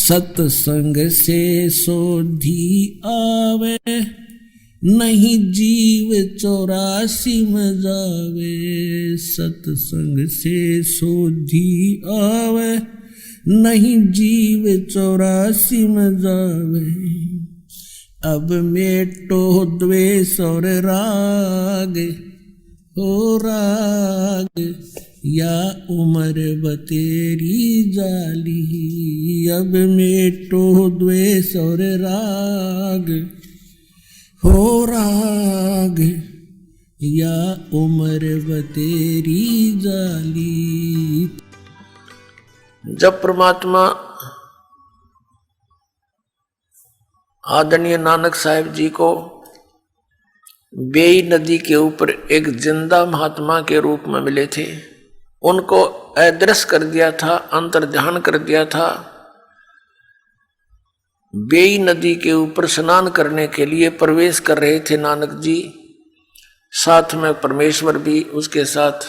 सत्संग से सोधी आवे, नहीं जीव 84 में जावे। सत्संग से सोधी आवे, नहीं जीव 84 में जावे। अब मेटो द्वेष और राग, हो राग या उम्र बतेरी जाली। अब मेटो द्वेष और राग, हो राग या उम्र बतेरी जाली। जब परमात्मा आदरणीय नानक साहिब जी को बेई नदी के ऊपर एक जिंदा महात्मा के रूप में मिले थे, उनको अदृश्य कर दिया था, अंतर्ध्यान कर दिया था। बेई नदी के ऊपर स्नान करने के लिए प्रवेश कर रहे थे नानक जी, साथ में परमेश्वर भी उसके साथ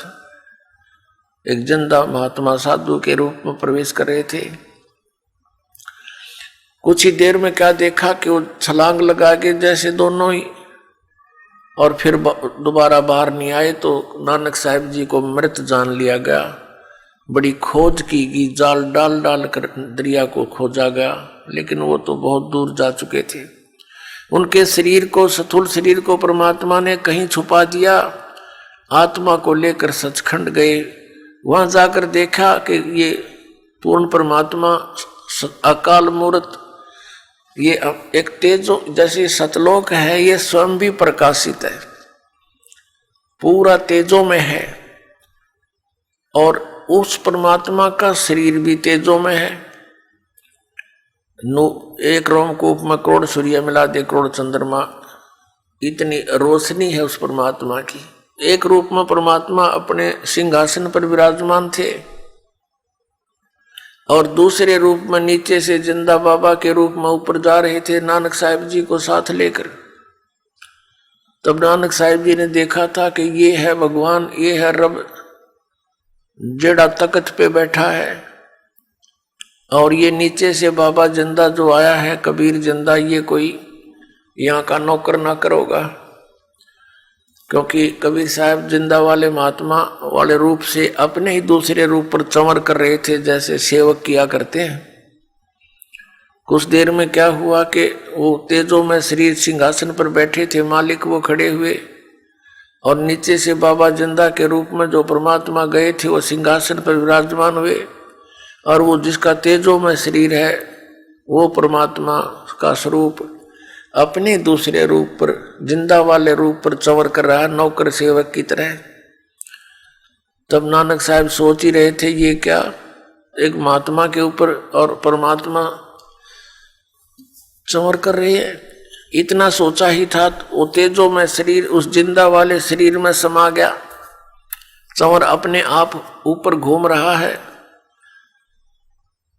एक जिंदा महात्मा साधु के रूप में प्रवेश कर रहे थे। कुछ ही देर में क्या देखा कि वो छलांग लगा के जैसे दोनों ही, और फिर दोबारा बाहर नहीं आए तो नानक साहिब जी को मृत जान लिया गया। बड़ी खोज की गई, जाल डाल डाल कर दरिया को खोजा गया, लेकिन वो तो बहुत दूर जा चुके थे। उनके शरीर को, स्थूल शरीर को परमात्मा ने कहीं छुपा दिया। आत्मा को लेकर सचखंड गए, वहां जाकर देखा कि ये पूर्ण परमात्मा अकाल मूर्त, ये एक तेजो जैसे सतलोक है, ये स्वयं भी प्रकाशित है, पूरा तेजो में है, और उस परमात्मा का शरीर भी तेजो में है। एक रोमकूप में करोड़ सूर्य मिला दे करोड़ चंद्रमा, इतनी रोशनी है उस परमात्मा की। एक रूप में परमात्मा अपने सिंहासन पर विराजमान थे, और दूसरे रूप में नीचे से जिंदा बाबा के रूप में ऊपर जा रहे थे नानक साहिब जी को साथ लेकर। तब नानक साहिब जी ने देखा था कि ये है भगवान, ये है रब, जेड़ा तख्त पे बैठा है, और ये नीचे से बाबा जिंदा जो आया है, कबीर जिंदा, ये कोई यहाँ का नौकर नाकर होगा, क्योंकि कबीर साहब जिंदा वाले महात्मा वाले रूप से अपने ही दूसरे रूप पर चंवर कर रहे थे, जैसे सेवक किया करते हैं। कुछ देर में क्या हुआ कि वो तेजो में शरीर सिंहासन पर बैठे थे मालिक, वो खड़े हुए, और नीचे से बाबा जिंदा के रूप में जो परमात्मा गए थे वो सिंहासन पर विराजमान हुए, और वो जिसका तेजो में शरीर है वो परमात्मा का स्वरूप अपने दूसरे रूप पर, जिंदा वाले रूप पर चंवर कर रहा है, नौकर सेवक की तरह। तब नानक साहब सोच ही रहे थे, ये क्या, एक महात्मा के ऊपर और परमात्मा चंवर कर रही है। इतना सोचा ही था, वो तेजो में शरीर उस जिंदा वाले शरीर में समा गया, चंवर अपने आप ऊपर घूम रहा है।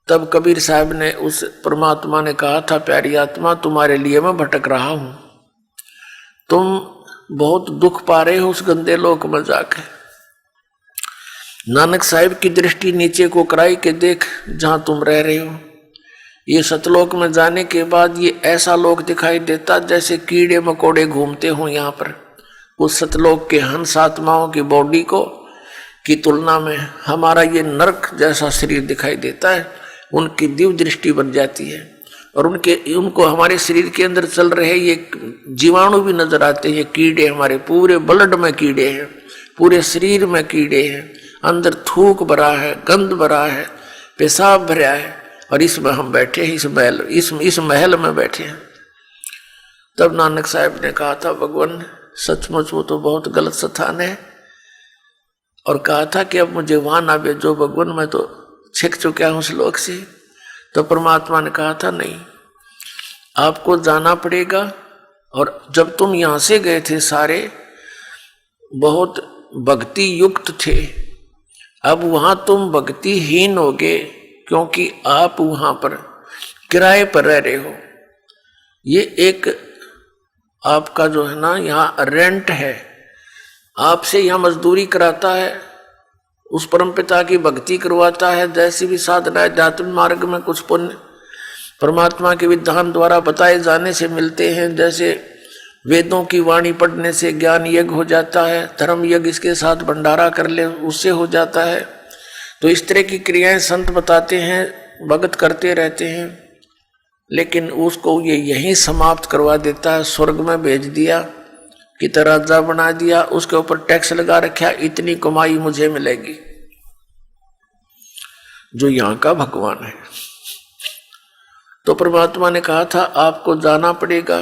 तब कबीर साहब ने, उस परमात्मा ने कहा था, प्यारी आत्मा तुम्हारे लिए मैं भटक रहा हूं, तुम बहुत दुख पा रहे हो उस गंदे लोक में जाके। नानक साहिब की दृष्टि नीचे को कराई कि देख जहां तुम रह रहे हो, ये सतलोक में जाने के बाद ये ऐसा लोक दिखाई देता जैसे कीड़े मकोड़े घूमते हो यहाँ पर। उस सतलोक के हंस आत्माओं की बॉडी को की तुलना में हमारा ये नरक जैसा शरीर दिखाई देता है। उनकी दिव्य दृष्टि बन जाती है, और उनको हमारे शरीर के अंदर चल रहे ये जीवाणु भी नजर आते हैं। ये कीड़े हमारे पूरे ब्लड में कीड़े हैं, पूरे शरीर में कीड़े हैं, अंदर थूक भरा है, गंध भरा है, पेशाब भरा है, और इसमें हम बैठे हैं, इस महल में बैठे हैं। तब नानक साहब ने कहा था, भगवान सचमुच वो तो बहुत गलत स्थान है, और कहा था कि अब मुझे वहां ना भेजो भगवान, मैं तो छिक चुका हूं उस लोक से। तो परमात्मा ने कहा था, नहीं आपको जाना पड़ेगा, और जब तुम यहां से गए थे सारे बहुत भक्ति युक्त थे, अब वहां तुम भक्तिहीन हो गए, क्योंकि आप वहां पर किराए पर रह रहे हो। ये एक आपका जो है ना यहाँ रेंट है, आपसे यहाँ मजदूरी कराता है, उस परमपिता की भक्ति करवाता है, जैसी भी साधना अध्यात्म मार्ग में कुछ पुण्य परमात्मा के विधान द्वारा बताए जाने से मिलते हैं। जैसे वेदों की वाणी पढ़ने से ज्ञान यज्ञ हो जाता है, धर्म यज्ञ इसके साथ भंडारा कर ले उससे हो जाता है। तो इस तरह की क्रियाएं संत बताते हैं, भगत करते रहते हैं, लेकिन उसको ये यहीं समाप्त करवा देता है। स्वर्ग में भेज दिया कि राजा बना दिया, उसके ऊपर टैक्स लगा रखा, इतनी कमाई मुझे मिलेगी। जो यहाँ का भगवान है। तो परमात्मा ने कहा था आपको जाना पड़ेगा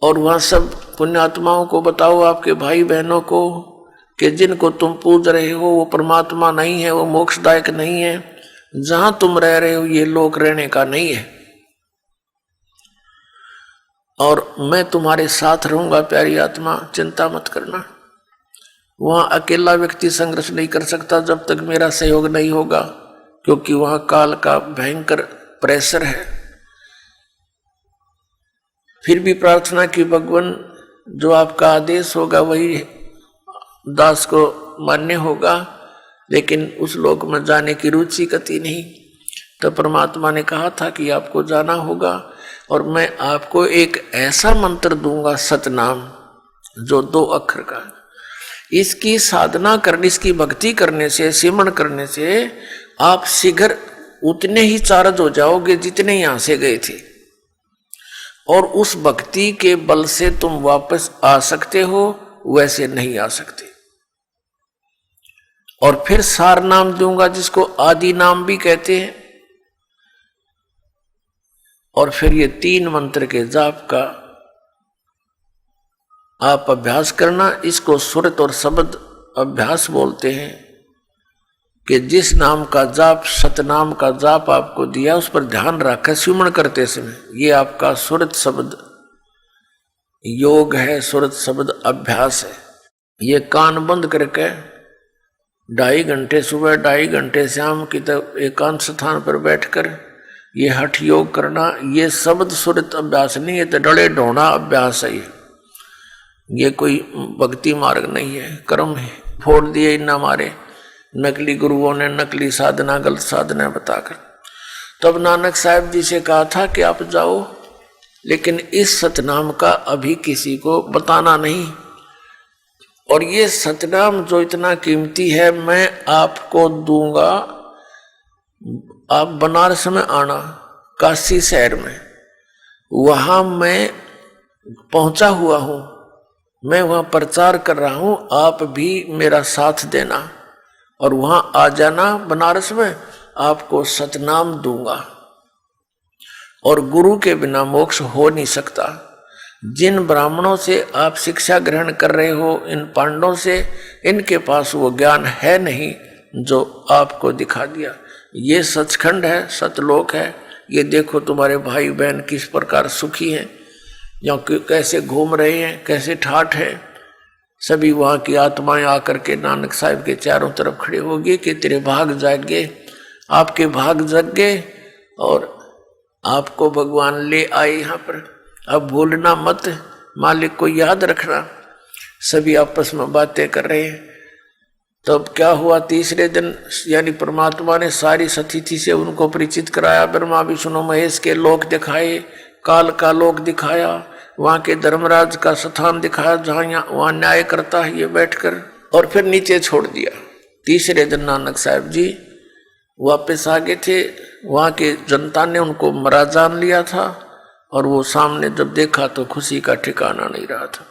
और वहां सब पुण्यात्माओं को बताओ, आपके भाई बहनों को, कि जिनको तुम पूज रहे हो वो परमात्मा नहीं है, वो मोक्षदायक नहीं है। जहां तुम रह रहे हो ये लोक रहने का नहीं है, और मैं तुम्हारे साथ रहूंगा प्यारी आत्मा, चिंता मत करना। वहां अकेला व्यक्ति संघर्ष नहीं कर सकता जब तक मेरा सहयोग नहीं होगा, क्योंकि वहां काल का भयंकर प्रेशर है। फिर भी प्रार्थना की भगवान जो आपका आदेश होगा वही दास को मान्य होगा, लेकिन उस लोक में जाने की रुचि कति नहीं। तो परमात्मा ने कहा था कि आपको जाना होगा और मैं आपको एक ऐसा मंत्र दूंगा सतनाम, जो 2 अक्षर का है। इसकी साधना करने, इसकी भक्ति करने से, सिमरण करने से आप शीघ्र उतने ही चार्ज हो जाओगे जितने यहां से गए थे, और उस भक्ति के बल से तुम वापस आ सकते हो, वैसे नहीं आ सकते। और फिर सार नाम दूंगा जिसको आदि नाम भी कहते हैं, और फिर ये 3 मंत्र के जाप का आप अभ्यास करना। इसको सुरत और शब्द अभ्यास बोलते हैं, कि जिस नाम का जाप, सतनाम का जाप आपको दिया उस पर ध्यान रखकर सिमरण करते समय, ये आपका सुरत शब्द योग है, सुरत शब्द अभ्यास है। ये कान बंद करके 2.5 घंटे सुबह, 2.5 घंटे शाम की तरफ एकांत स्थान पर बैठकर ये हठ योग करना। ये शब्द सुरत अभ्यास नहीं है, तो डले ढोना अभ्यास है। ये कोई भक्ति मार्ग नहीं है, कर्म है। फोड़ दिए इन हमारे नकली गुरुओं ने, नकली साधना, गलत साधना बताकर। तब नानक साहब जी से कहा था कि आप जाओ, लेकिन इस सतनाम का अभी किसी को बताना नहीं। और ये सतनाम जो इतना कीमती है मैं आपको दूंगा। आप बनारस में आना, काशी शहर में, वहां मैं पहुंचा हुआ हूं, मैं वहां प्रचार कर रहा हूं, आप भी मेरा साथ देना और वहां आ जाना बनारस में, आपको सतनाम दूंगा। और गुरु के बिना मोक्ष हो नहीं सकता। जिन ब्राह्मणों से आप शिक्षा ग्रहण कर रहे हो, इन पांडवों से, इनके पास वो ज्ञान है नहीं जो आपको दिखा दिया। ये सचखंड है, सतलोक है। ये देखो तुम्हारे भाई बहन किस प्रकार सुखी हैं, या कैसे घूम रहे हैं, कैसे ठाठ है। सभी वहाँ की आत्माएं आकर के नानक साहब के चारों तरफ खड़े होगी कि तेरे भाग जागे, आपके भाग जग गए और आपको भगवान ले आए यहाँ पर। अब भूलना मत, मालिक को याद रखना। सभी आपस में बातें कर रहे हैं। तब क्या हुआ, तीसरे दिन यानी परमात्मा ने सारी सतिथि से उनको परिचित कराया। ब्रह्मा विष्णु महेश के लोक दिखाए, काल का लोक दिखाया, वहाँ के धर्मराज का स्थान दिखाया जहाँ वहाँ न्याय करता है ये बैठकर, और फिर नीचे छोड़ दिया। तीसरे दिन नानक साहब जी वापस आ गए थे। वहाँ के जनता ने उनको मरा जान लिया था, और वो सामने जब देखा तो खुशी का ठिकाना नहीं रहा था।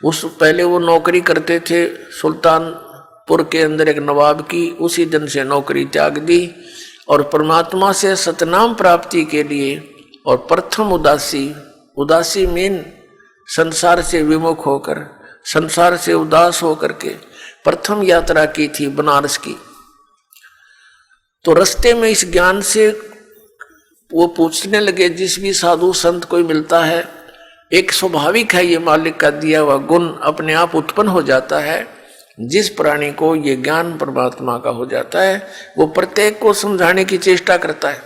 उस पहले वो नौकरी करते थे सुल्तानपुर के अंदर एक नवाब की, उसी दिन से नौकरी त्याग दी और परमात्मा से सतनाम प्राप्ति के लिए, और प्रथम उदासी मीन संसार से विमुख होकर, संसार से उदास होकर के प्रथम यात्रा की थी बनारस की। तो रास्ते में इस ज्ञान से वो पूछने लगे, जिस भी साधु संत कोई मिलता है, एक स्वाभाविक है ये मालिक का दिया हुआ गुण अपने आप उत्पन्न हो जाता है। जिस प्राणी को ये ज्ञान परमात्मा का हो जाता है वो प्रत्येक को समझाने की चेष्टा करता है,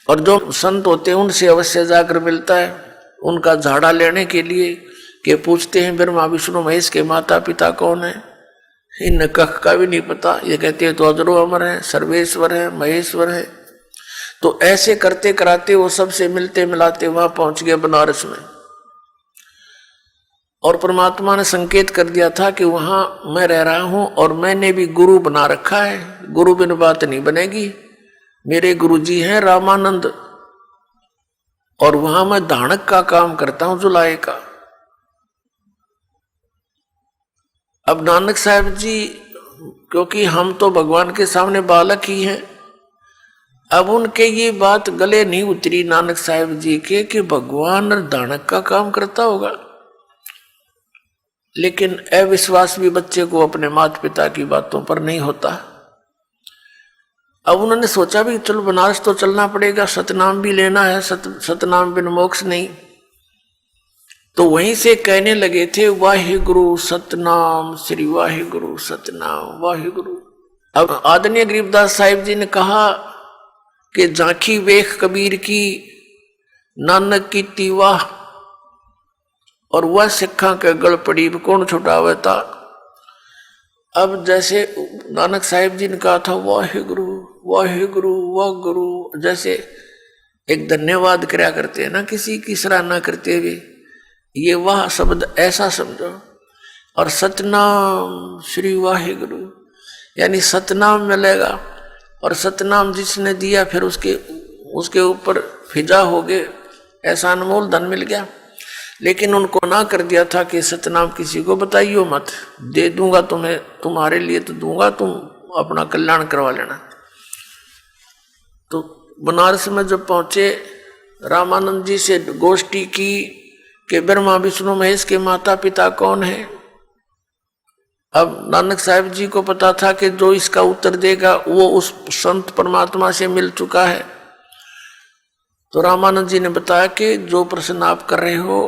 और जो संत होते हैं उनसे अवश्य जाकर मिलता है, उनका झाड़ा लेने के लिए कि पूछते हैं ब्रह्मा विष्णु महेश के माता पिता कौन है। इन कख का भी नहीं पता, ये कहते हैं तो अजरो अमर है, सर्वेश्वर है, महेश्वर है। तो ऐसे करते कराते वो सबसे मिलते मिलाते वहां पहुंच गए बनारस में। और परमात्मा ने संकेत कर दिया था कि वहां मैं रह रहा हूं और मैंने भी गुरु बना रखा है, गुरु बिन बात नहीं बनेगी। मेरे गुरु जी हैं रामानंद, और वहां मैं धानक का काम करता हूं, जुलाहे का। अब नानक साहब जी, क्योंकि हम तो भगवान के सामने बालक ही हैं, अब उनके ये बात गले नहीं उतरी नानक साहब जी के कि भगवान धानक का काम करता होगा। लेकिन अविश्वास भी बच्चे को अपने माता पिता की बातों पर नहीं होता। अब उन्होंने सोचा भी चलो बनारस तो चलना पड़ेगा, सतनाम भी लेना है, सतनाम बिन मोक्ष नहीं। तो वहीं से कहने लगे थे वाहिगुरु सतनाम, श्री वाहिगुरु सतनाम वाहिगुरु। अब आदरणीय गरीबदास साहिब जी ने कहा कि झांकी वेख कबीर की, नानक की तीवाह, और वह सिखा के गल पड़ी कौन छुटावे था। अब जैसे नानक साहिब जी ने कहा था वाहिगुरु वाहिगुरु वाहिगुरु, जैसे एक धन्यवाद करया करते हैं ना किसी की सराहना करते हुए, ये वाह शब्द ऐसा समझो। और सतनाम श्री वाहिगुरु, यानी सतनाम मिलेगा, और सतनाम जिसने दिया फिर उसके ऊपर फिजा हो गए, ऐसा अनमोल धन मिल गया। लेकिन उनको ना कर दिया था कि सतनाम किसी को बताइयो मत, दे दूंगा तुम्हें, तुम्हारे लिए तो दूंगा, तुम अपना कल्याण करवा लेना। तो बनारस में जब पहुंचे, रामानंद जी से गोष्ठी की कि ब्रह्मा विष्णु महेश के माता पिता कौन है। अब नानक साहब जी को पता था कि जो इसका उत्तर देगा वो उस संत परमात्मा से मिल चुका है। तो रामानंद जी ने बताया कि जो प्रश्न आप कर रहे हो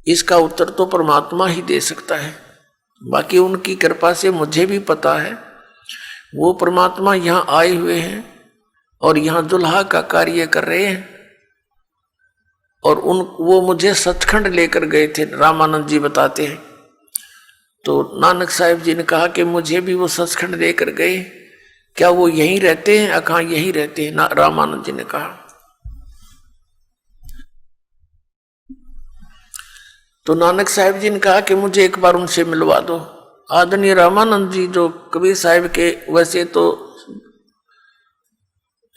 इसका उत्तर तो परमात्मा ही दे सकता है, बाकी उनकी कृपा से मुझे भी पता है वो परमात्मा यहाँ आए हुए हैं और यहाँ दुल्हा का कार्य कर रहे हैं। और वो मुझे सचखंड लेकर गए थे, रामानंद जी बताते हैं। तो नानक साहिब जी ने कहा कि मुझे भी वो सचखंड लेकर गए, क्या वो यहीं रहते हैं? कहा यहीं रहते हैं। रामानंद जी ने कहा। तो नानक साहिब जी ने कहा कि मुझे एक बार उनसे मिलवा दो। आदरणीय रामानंद जी जो कबीर साहिब के वैसे तो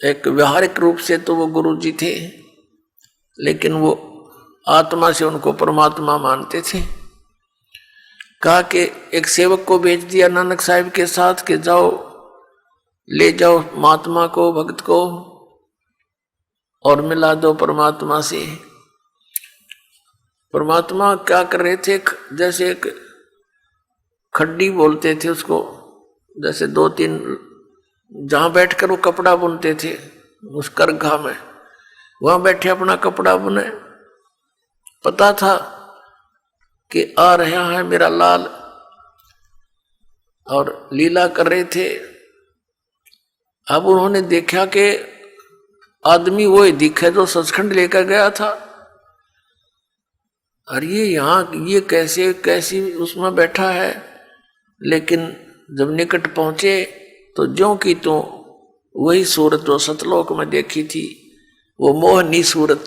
एक व्यवहारिक रूप से तो वो गुरु जी थे, लेकिन वो आत्मा से उनको परमात्मा मानते थे। कहा कि एक सेवक को भेज दिया नानक साहिब के साथ कि जाओ ले जाओ महात्मा को, भक्त को, और मिला दो परमात्मा से। परमात्मा क्या कर रहे थे, जैसे एक खड्डी बोलते थे उसको, जैसे 2-3 जहां बैठकर वो कपड़ा बुनते थे उस करघा में, वहां बैठे अपना कपड़ा बुने। पता था कि आ रहा है मेरा लाल, और लीला कर रहे थे। अब उन्होंने देखा कि आदमी वो ही दिखे जो सचखंड लेकर गया था। अरे ये यहाँ ये कैसी उसमें बैठा है। लेकिन जब निकट पहुंचे तो ज्यों की तो वही सूरत जो सतलोक में देखी थी, वो मोहनी सूरत,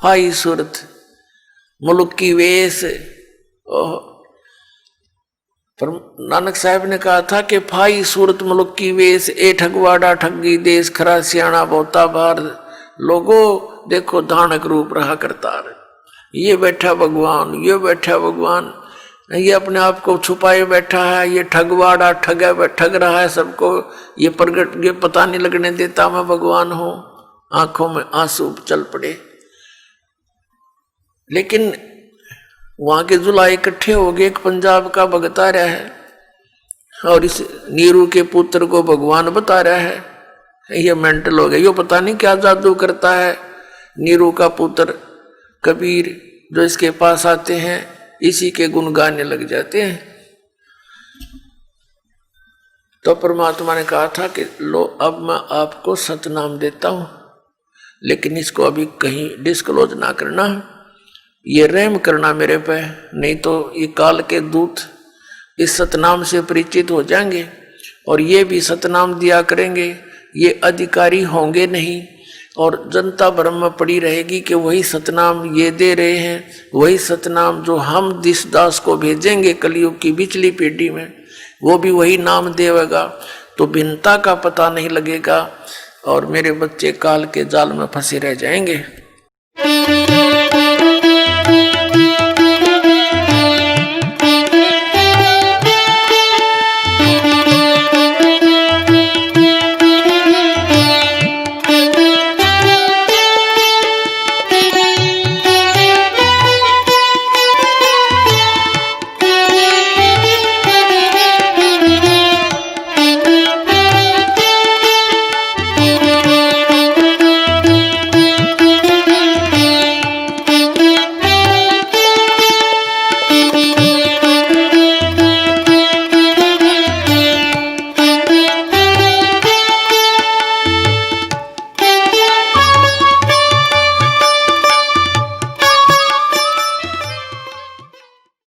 हाई सूरत, मुल्क की वेश। पर नानक साहब ने कहा था कि फाई सूरत मुल्क की वेश, ए ठगवाड़ा ठगी देश, खरा सियाणा बहुता बार। लोगो देखो धानक रूप रहा करतार। ये बैठा भगवान, ये बैठा भगवान, ये अपने आप को छुपाए बैठा है, ये ठगवाड़ा ठग रहा है सबको, ये प्रगट, ये पता नहीं लगने देता मैं भगवान हूं। आंखों में आंसू चल पड़े। लेकिन वहां के जुलाहे इकट्ठे हो गए, एक पंजाब का भगत आ रहा है और इस नीरू के पुत्र को भगवान बता रहा है। ये मेंटल हो गया, ये पता नहीं क्या जादू करता है। नीरू का पुत्र कबीर जो इसके पास आते हैं इसी के गुण गाने लग जाते हैं। तो परमात्मा ने कहा था कि लो अब मैं आपको सतनाम देता हूं, लेकिन इसको अभी कहीं डिस्क्लोज ना करना, ये रहम करना मेरे पे, नहीं तो ये काल के दूत इस सतनाम से परिचित हो जाएंगे और ये भी सतनाम दिया करेंगे। ये अधिकारी होंगे नहीं और जनता भ्रम में पड़ी रहेगी कि वही सतनाम ये दे रहे हैं, वही सतनाम जो हम दिस दास को भेजेंगे कलयुग की बिचली पीढ़ी में, वो भी वही नाम देगा। तो भिन्नता का पता नहीं लगेगा और मेरे बच्चे काल के जाल में फंसे रह जाएंगे।